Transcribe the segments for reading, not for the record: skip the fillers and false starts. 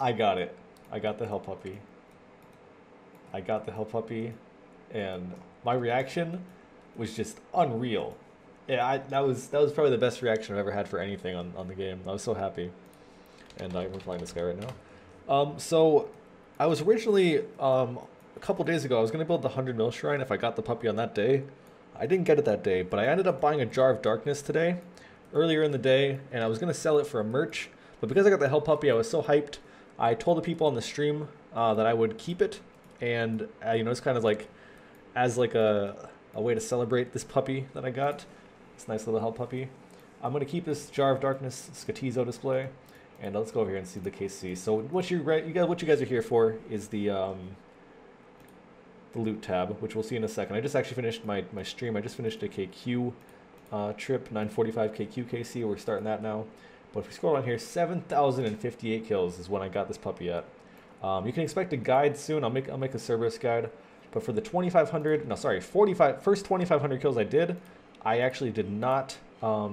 I got it. I got the hell puppy. I got the hell puppy, and my reaction was just unreal. Yeah, that was probably the best reaction I've ever had for anything on the game. I was so happy, and we're playing this guy right now. So I was originally a couple days ago I was gonna build the 100 mil shrine if I got the puppy on that day. I didn't get it that day, but I ended up buying a jar of darkness today, earlier in the day, and I was gonna sell it for a merch. But because I got the hell puppy, I was so hyped. I told the people on the stream that I would keep it, and you know, it's kind of like as like a way to celebrate this puppy that I got. This nice little hell puppy. I'm gonna keep this jar of darkness Skatizo display, and let's go over here and see the KC. So what you guys are here for is the loot tab, which we'll see in a second. I just actually finished my stream. I just finished a KQ trip, 945 KQ KC. We're starting that now. But if we scroll down here, 7,058 kills is when I got this puppy at. You can expect a guide soon. I'll make a Cerberus guide. But for the 2,500, no, sorry, first 2,500 kills I did, I actually did not or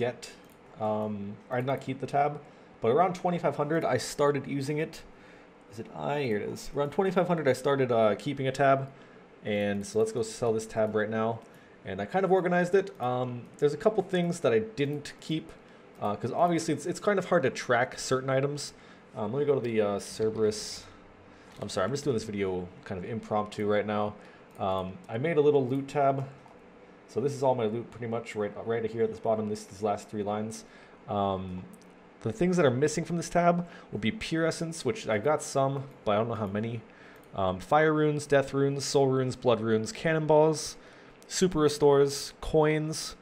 I did not keep the tab. But around 2,500, I started using it. Is it Here it is. Around 2,500, I started keeping a tab. And so let's go sell this tab right now. And I kind of organized it. There's a couple things that I didn't keep, because obviously it's kind of hard to track certain items. Let me go to the Cerberus. I'm sorry, I'm just doing this video kind of impromptu right now. I made a little loot tab. So this is all my loot pretty much right here at this bottom, these last 3 lines. The things that are missing from this tab will be pure essence, which I got some, but I don't know how many. Fire runes, death runes, soul runes, blood runes, cannonballs, super restores, coins,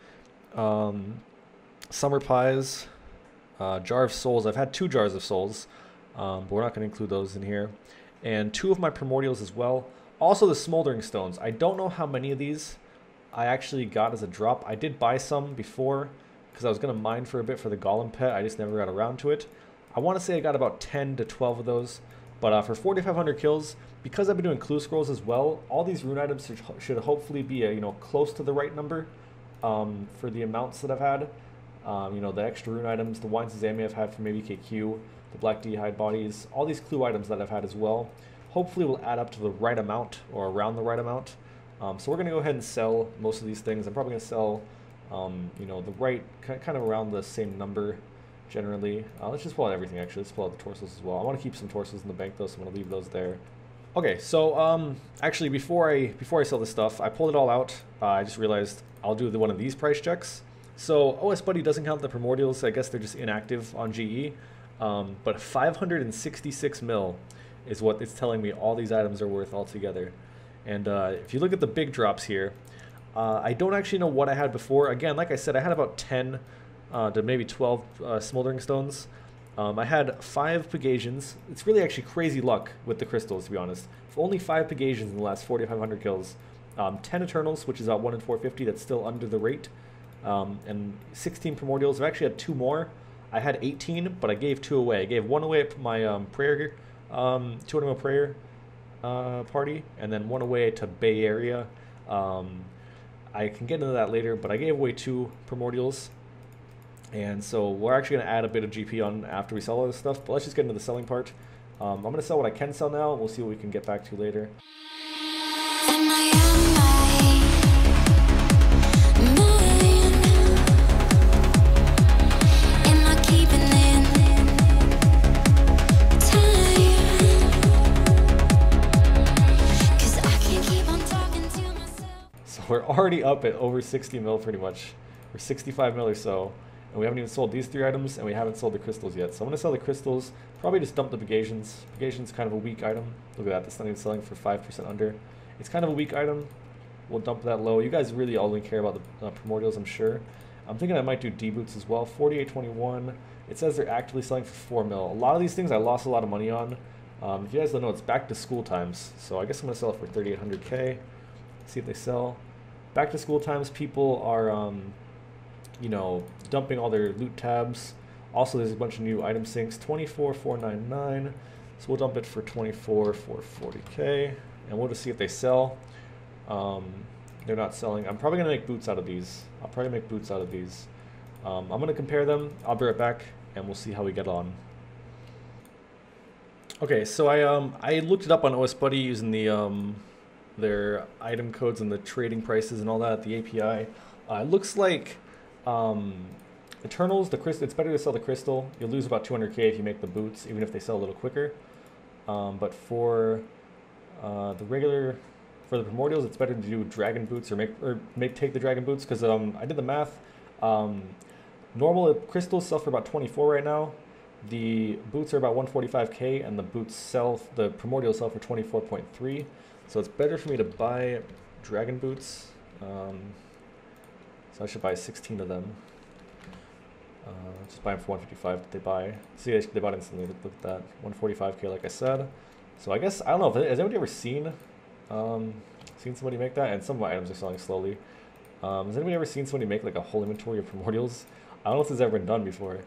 summer pies, jar of souls. I've had 2 jars of souls, but we're not going to include those in here. And 2 of my primordials as well. Also the smoldering stones. I don't know how many of these I actually got as a drop. I did buy some before because I was going to mine for a bit for the golem pet. I just never got around to it. I want to say I got about 10 to 12 of those. But for 4,500 kills, because I've been doing clue scrolls as well, all these rune items should hopefully be you know, close to the right number for the amounts that I've had. You know, the extra rune items, the wine sesame I've had from maybe KQ, the black D-hide bodies, all these clue items that I've had as well, hopefully will add up to the right amount or around the right amount. So we're going to go ahead and sell most of these things. I'm probably going to sell, you know, the right, kind of around the same number generally. Let's just pull out everything actually. Let's pull out the torsos as well. I want to keep some torsos in the bank though, so I'm going to leave those there. Okay, so actually before I sell this stuff, I pulled it all out. I just realized I'll do one of these price checks. So OS Buddy doesn't count the primordials. I guess they're just inactive on GE. But 566 mil is what it's telling me all these items are worth altogether. And if you look at the big drops here, I don't actually know what I had before. Again, like I said, I had about 10 to maybe 12 smoldering stones. I had 5 Pegasians. It's really actually crazy luck with the crystals, to be honest. Only 5 Pegasians in the last 4,500 kills. 10 Eternals, which is about 1 in 450. That's still under the rate. And 16 Primordials. I've actually had 2 more. I had 18, but I gave 2 away. I gave 1 away at my prayer, 200 mil prayer party, and then 1 away to Bay Area. I can get into that later, but I gave away 2 Primordials. And so we're actually going to add a bit of GP on after we sell all this stuff, but let's just get into the selling part. I'm going to sell what I can sell now, and we'll see what we can get back to later. So we're already up at over 60 mil pretty much, or 65 mil or so. And we haven't even sold these 3 items, and we haven't sold the crystals yet. So I'm going to sell the crystals, probably just dump the Pegasians. Pegasian's kind of a weak item. Look at that, that's not even selling for 5% under. It's kind of a weak item. We'll dump that low. You guys really only care about the primordials, I'm sure. I'm thinking I might do D-boots as well. 48.21. It says they're actively selling for 4 mil. A lot of these things I lost a lot of money on. If you guys don't know, it's back to school times. So I guess I'm going to sell it for 3,800K. See if they sell. Back to school times, people are... you know, dumping all their loot tabs. Also, there's a bunch of new item sinks. 24,499. So we'll dump it for 24,440K, and we'll just see if they sell. They're not selling. I'm probably gonna make boots out of these. I'll probably make boots out of these. I'm gonna compare them. I'll be right back, and we'll see how we get on. Okay, so I looked it up on OS Buddy using the their item codes and the trading prices and all that, the API. It looks like um, Eternals, the crystal. It's better to sell the crystal. You'll lose about 200k if you make the boots, even if they sell a little quicker. But for the regular, for the primordials, it's better to do dragon boots or take the dragon boots because I did the math. Um, Normal crystals sell for about 24 right now. The boots are about 145k, and the primordials sell for 24.3. So it's better for me to buy dragon boots. So I should buy 16 of them. Just buy them for 155 that they buy. See, they bought instantly. Look at that, 145k, like I said. So I guess I don't know. Has anybody ever seen somebody make that? And some of my items are selling slowly. Has anybody ever seen somebody make like a whole inventory of primordials? I don't know if this has ever been done before.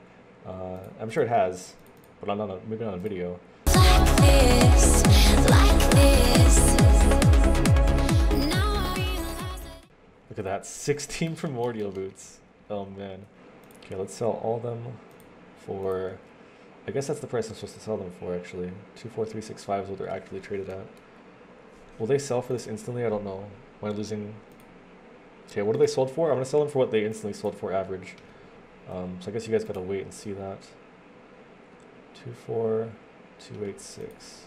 I'm sure it has, but maybe not on video. Like this. Look at that, 16 primordial boots. Oh man. Okay, let's sell all of them for, I guess that's the price I'm supposed to sell them for actually. 24365 is what they're actually traded at. Will they sell for this instantly? I don't know. Am I losing? Okay, what are they sold for? I'm gonna sell them for what they instantly sold for average. So I guess you guys gotta wait and see that. 24286.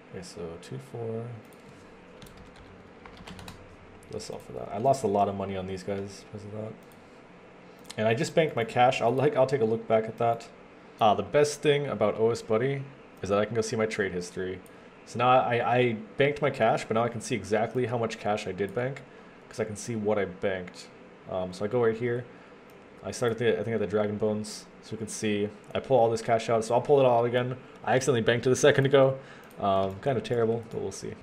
Okay, so 24. Let's sell for that. I lost a lot of money on these guys because of that. And I just banked my cash. I'll take a look back at that. The best thing about OS Buddy is that I can go see my trade history. So now I banked my cash, but now I can see exactly how much cash I did bank because I can see what I banked. So I go right here. I started I think at the Dragon Bones, so you can see I pull all this cash out. So I'll pull it all again. I accidentally banked it a second ago. Kind of terrible, but we'll see.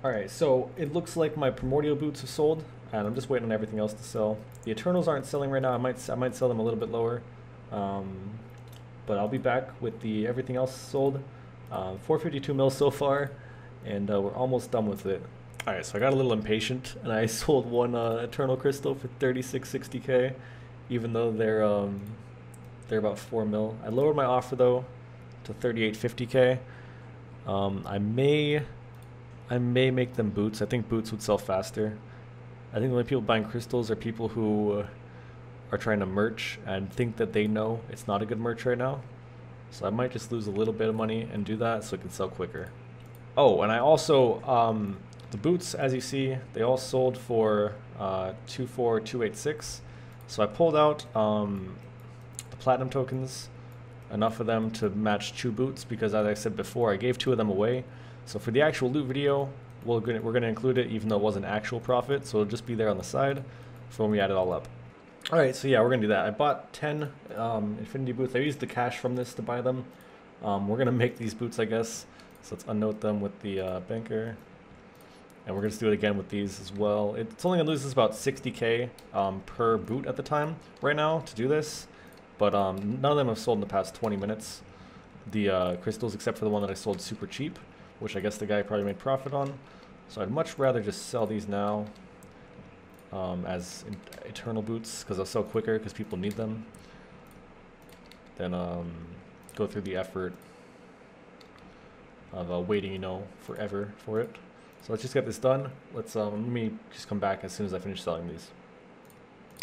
Alright, so it looks like my primordial boots have sold, and I'm just waiting on everything else to sell. The Eternals aren't selling right now. I might sell them a little bit lower, but I'll be back with the everything else sold. 452 mil so far, and we're almost done with it. Alright, so I got a little impatient, and I sold one Eternal Crystal for 3660k, even though they're about 4 mil. I lowered my offer though to 3850k. I may make them boots. I think boots would sell faster. I think the only people buying crystals are people who are trying to merch and think that they know it's not a good merch right now. So I might just lose a little bit of money and do that so it can sell quicker. Oh, and I also, the boots, as you see, they all sold for 24286. So I pulled out the platinum tokens, enough of them to match 2 boots, because as I said before, I gave 2 of them away. So for the actual loot video, we're gonna include it even though it wasn't actual profit, so it'll just be there on the side for when we add it all up. Alright, so yeah, we're gonna do that. I bought 10 infinity boots. I used the cash from this to buy them. We're gonna make these boots, I guess. So let's unnote them with the banker. And we're gonna do it again with these as well. It's only gonna lose us about 60k per boot at the time right now to do this. But none of them have sold in the past 20 minutes. The crystals, except for the one that I sold super cheap, which I guess the guy probably made profit on. So I'd much rather just sell these now as eternal boots, because they'll sell quicker because people need them, than go through the effort of waiting, you know, forever for it. So let's just get this done. Let me just come back as soon as I finish selling these.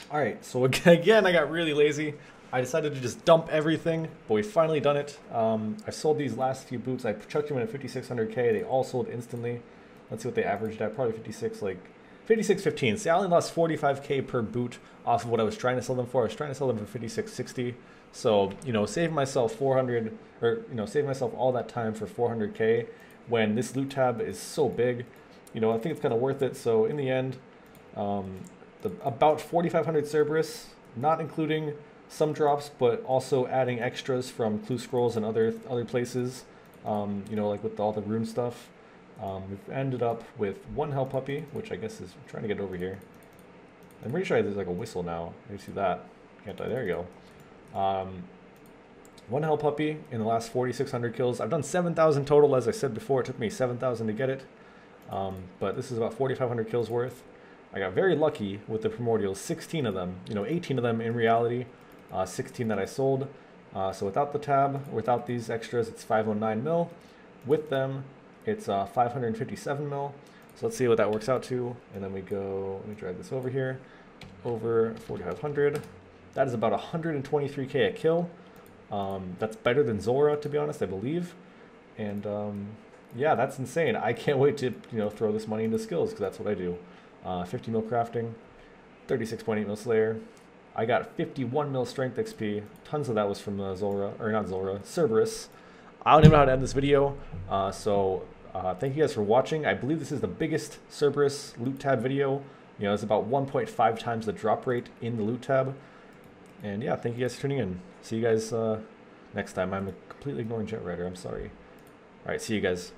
Alright, so again, I got really lazy. I decided to just dump everything, but we've finally done it. I sold these last few boots. I chucked them in at 5600k. They all sold instantly. Let's see what they averaged at. Probably 56.15. See, I only lost 45k per boot off of what I was trying to sell them for. I was trying to sell them for 5660. So, you know, save myself 400, or, you know, save myself all that time for 400k when this loot tab is so big. You know, I think it's kind of worth it. So in the end, about 4500 Cerberus, not including some drops, but also adding extras from clue scrolls and other places, you know, like with all the rune stuff. We've ended up with 1 hell puppy, which I guess is, I'm trying to get over here. I'm pretty sure there's like a whistle now. You see that? Can't die. There you go. 1 hell puppy in the last 4,600 kills. I've done 7,000 total, as I said before. It took me 7,000 to get it, but this is about 4,500 kills worth. I got very lucky with the primordials, 16 of them. You know, 18 of them in reality. 16 that I sold. So without the tab, without these extras, it's 509 mil. With them, it's 557 mil. So let's see what that works out to. And then we go, let me drag this over here, over 4,500. That is about 123k a kill. That's better than Zora, to be honest, I believe. And yeah, that's insane. I can't wait to throw this money into skills, because that's what I do. 50 mil crafting, 36.8 mil slayer. I got 51 mil strength XP. Tons of that was from Zora, or not Zora, Cerberus. I don't even know how to end this video. Thank you guys for watching. I believe this is the biggest Cerberus loot tab video. It's about 1.5 times the drop rate in the loot tab. And yeah, thank you guys for tuning in. See you guys next time. I'm completely ignoring Jet Rider. I'm sorry. All right, see you guys.